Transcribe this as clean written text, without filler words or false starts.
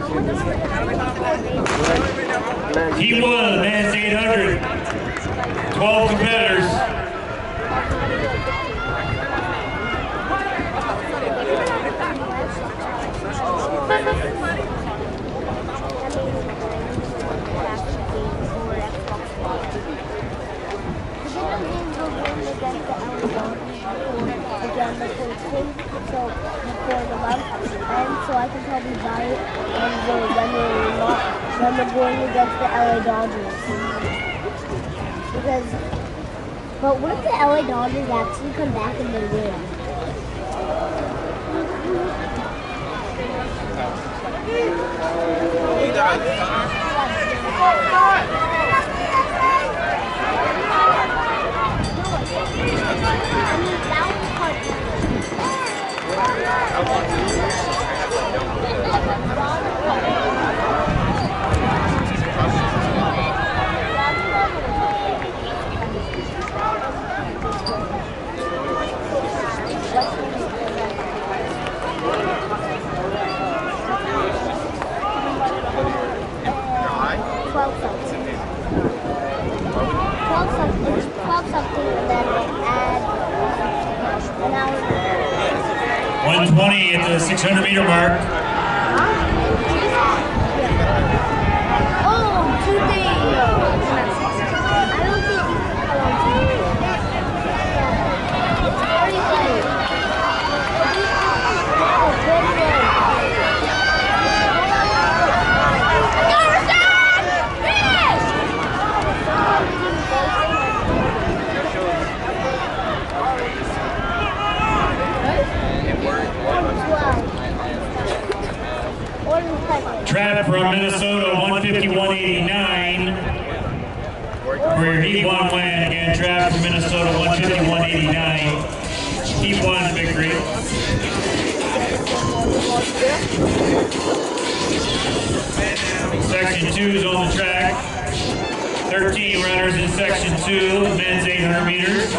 He won men's 800. 12 competitors. So I can probably buy it when we're going against the LA Dodgers. Because, but what if the LA Dodgers actually come back and they win? Something and then add an hour. 120 at the 600 meter mark. Oh, 2 days. I don't think it's very late. Trapp from Minnesota, 151.89. Where he won when again. Trapp from Minnesota, 151.89. He won victory. Section 2 is on the track. 13 runners in Section 2, men's 800 meters.